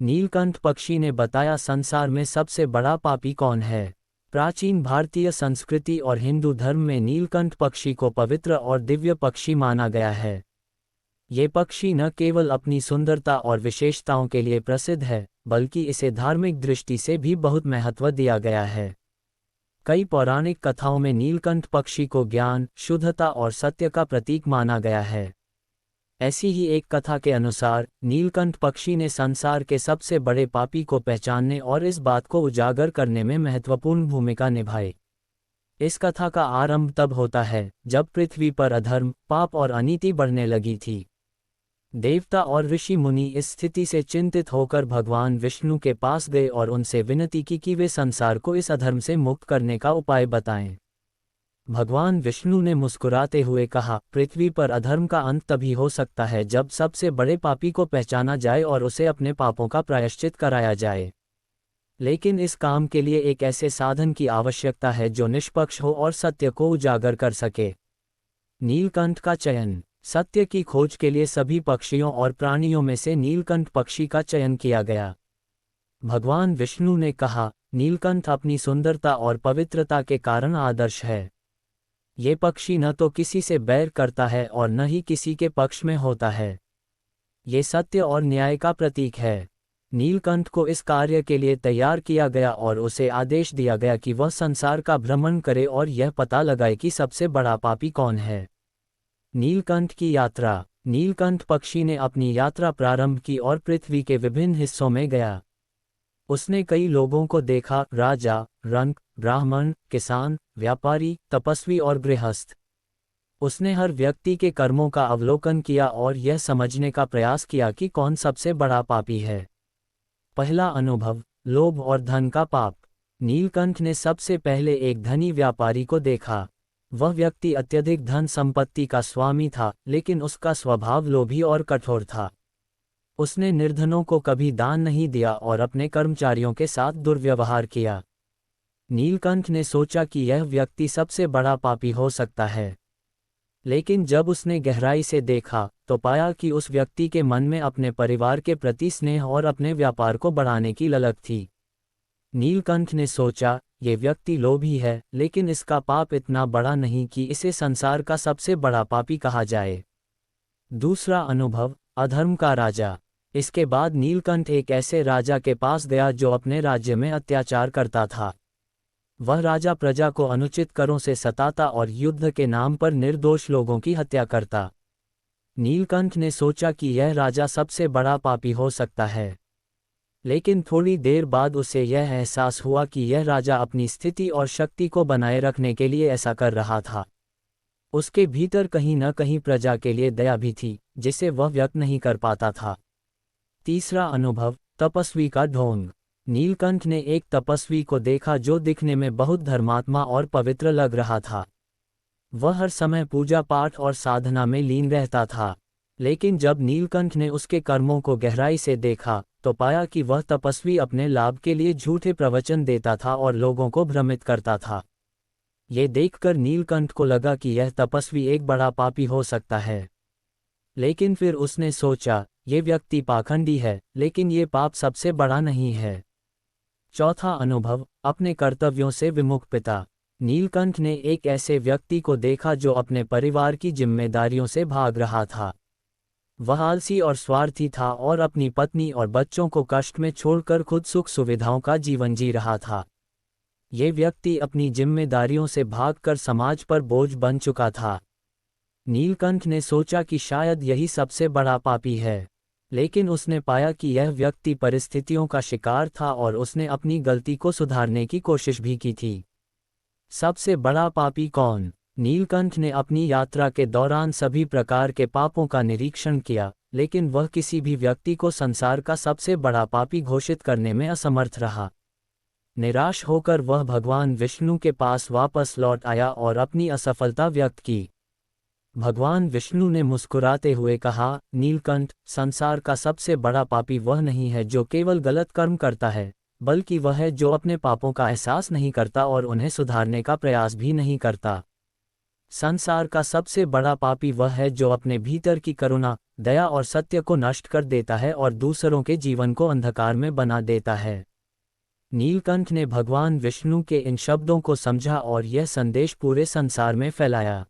नीलकंठ पक्षी ने बताया, संसार में सबसे बड़ा पापी कौन है। प्राचीन भारतीय संस्कृति और हिंदू धर्म में नीलकंठ पक्षी को पवित्र और दिव्य पक्षी माना गया है। ये पक्षी न केवल अपनी सुंदरता और विशेषताओं के लिए प्रसिद्ध है, बल्कि इसे धार्मिक दृष्टि से भी बहुत महत्व दिया गया है। कई पौराणिक कथाओं में नीलकंठ पक्षी को ज्ञान, शुद्धता और सत्य का प्रतीक माना गया है। ऐसी ही एक कथा के अनुसार नीलकंठ पक्षी ने संसार के सबसे बड़े पापी को पहचानने और इस बात को उजागर करने में महत्वपूर्ण भूमिका निभाई। इस कथा का आरंभ तब होता है जब पृथ्वी पर अधर्म, पाप और अनीति बढ़ने लगी थी। देवता और ऋषि मुनि इस स्थिति से चिंतित होकर भगवान विष्णु के पास गए और उनसे विनती की कि वे संसार को इस अधर्म से मुक्त करने का उपाय बताएं। भगवान विष्णु ने मुस्कुराते हुए कहा, पृथ्वी पर अधर्म का अंत तभी हो सकता है जब सबसे बड़े पापी को पहचाना जाए और उसे अपने पापों का प्रायश्चित कराया जाए। लेकिन इस काम के लिए एक ऐसे साधन की आवश्यकता है जो निष्पक्ष हो और सत्य को उजागर कर सके। नीलकंठ का चयन। सत्य की खोज के लिए सभी पक्षियों और प्राणियों में से नीलकंठ पक्षी का चयन किया गया। भगवान विष्णु ने कहा, नीलकंठ अपनी सुंदरता और पवित्रता के कारण आदर्श है। ये पक्षी न तो किसी से बैर करता है और न ही किसी के पक्ष में होता है। ये सत्य और न्याय का प्रतीक है। नीलकंठ को इस कार्य के लिए तैयार किया गया और उसे आदेश दिया गया कि वह संसार का भ्रमण करे और यह पता लगाए कि सबसे बड़ा पापी कौन है। नीलकंठ की यात्रा। नीलकंठ पक्षी ने अपनी यात्रा प्रारंभ की और पृथ्वी के विभिन्न हिस्सों में गया। उसने कई लोगों को देखा, राजा, रंक, ब्राह्मण, किसान, व्यापारी, तपस्वी और गृहस्थ। उसने हर व्यक्ति के कर्मों का अवलोकन किया और यह समझने का प्रयास किया कि कौन सबसे बड़ा पापी है। पहला अनुभव, लोभ और धन का पाप। नीलकंठ ने सबसे पहले एक धनी व्यापारी को देखा। वह व्यक्ति अत्यधिक धन संपत्ति का स्वामी था, लेकिन उसका स्वभाव लोभी और कठोर था। उसने निर्धनों को कभी दान नहीं दिया और अपने कर्मचारियों के साथ दुर्व्यवहार किया। नीलकंठ ने सोचा कि यह व्यक्ति सबसे बड़ा पापी हो सकता है। लेकिन जब उसने गहराई से देखा तो पाया कि उस व्यक्ति के मन में अपने परिवार के प्रति स्नेह और अपने व्यापार को बढ़ाने की ललक थी। नीलकंठ ने सोचा, ये व्यक्ति लोभी है, लेकिन इसका पाप इतना बड़ा नहीं कि इसे संसार का सबसे बड़ा पापी कहा जाए। दूसरा अनुभव, अधर्म का राजा। इसके बाद नीलकंठ एक ऐसे राजा के पास गया जो अपने राज्य में अत्याचार करता था। वह राजा प्रजा को अनुचित करों से सताता और युद्ध के नाम पर निर्दोष लोगों की हत्या करता। नीलकंठ ने सोचा कि यह राजा सबसे बड़ा पापी हो सकता है। लेकिन थोड़ी देर बाद उसे यह एहसास हुआ कि यह राजा अपनी स्थिति और शक्ति को बनाए रखने के लिए ऐसा कर रहा था। उसके भीतर कहीं न कहीं प्रजा के लिए दया भी थी, जिसे वह व्यक्त नहीं कर पाता था। तीसरा अनुभव, तपस्वी का ढोंग। नीलकंठ ने एक तपस्वी को देखा जो दिखने में बहुत धर्मात्मा और पवित्र लग रहा था। वह हर समय पूजा पाठ और साधना में लीन रहता था। लेकिन जब नीलकंठ ने उसके कर्मों को गहराई से देखा तो पाया कि वह तपस्वी अपने लाभ के लिए झूठे प्रवचन देता था और लोगों को भ्रमित करता था। ये देखकर नीलकंठ को लगा कि यह तपस्वी एक बड़ा पापी हो सकता है। लेकिन फिर उसने सोचा, ये व्यक्ति पाखंडी है, लेकिन ये पाप सबसे बड़ा नहीं है। चौथा अनुभव, अपने कर्तव्यों से विमुख पिता। नीलकंठ ने एक ऐसे व्यक्ति को देखा जो अपने परिवार की जिम्मेदारियों से भाग रहा था। वह आलसी और स्वार्थी था और अपनी पत्नी और बच्चों को कष्ट में छोड़कर खुद सुख सुविधाओं का जीवन जी रहा था। ये व्यक्ति अपनी जिम्मेदारियों से भागकर समाज पर बोझ बन चुका था। नीलकंठ ने सोचा कि शायद यही सबसे बड़ा पापी है। लेकिन उसने पाया कि यह व्यक्ति परिस्थितियों का शिकार था और उसने अपनी गलती को सुधारने की कोशिश भी की थी। सबसे बड़ा पापी कौन? नीलकंठ ने अपनी यात्रा के दौरान सभी प्रकार के पापों का निरीक्षण किया, लेकिन वह किसी भी व्यक्ति को संसार का सबसे बड़ा पापी घोषित करने में असमर्थ रहा। निराश होकर वह भगवान विष्णु के पास वापस लौट आया और अपनी असफलता व्यक्त की। भगवान विष्णु ने मुस्कुराते हुए कहा, नीलकंठ, संसार का सबसे बड़ा पापी वह नहीं है जो केवल गलत कर्म करता है, बल्कि वह है जो अपने पापों का एहसास नहीं करता और उन्हें सुधारने का प्रयास भी नहीं करता। संसार का सबसे बड़ा पापी वह है जो अपने भीतर की करुणा, दया और सत्य को नष्ट कर देता है और दूसरों के जीवन को अंधकार में बना देता है। नीलकंठ ने भगवान विष्णु के इन शब्दों को समझा और यह संदेश पूरे संसार में फैलाया।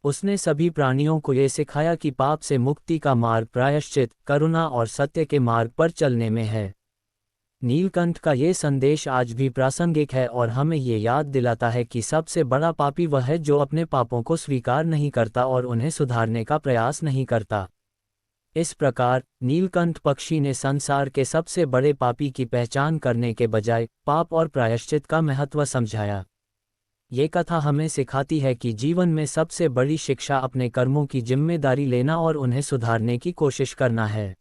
उसने सभी प्राणियों को ये सिखाया कि पाप से मुक्ति का मार्ग प्रायश्चित, करुणा और सत्य के मार्ग पर चलने में है। नीलकंठ का ये संदेश आज भी प्रासंगिक है और हमें ये याद दिलाता है कि सबसे बड़ा पापी वह है जो अपने पापों को स्वीकार नहीं करता और उन्हें सुधारने का प्रयास नहीं करता। इस प्रकार नीलकंठ पक्षी ने संसार के सबसे बड़े पापी की पहचान करने के बजाय पाप और प्रायश्चित का महत्व समझाया। ये कथा हमें सिखाती है कि जीवन में सबसे बड़ी शिक्षा अपने कर्मों की जिम्मेदारी लेना और उन्हें सुधारने की कोशिश करना है।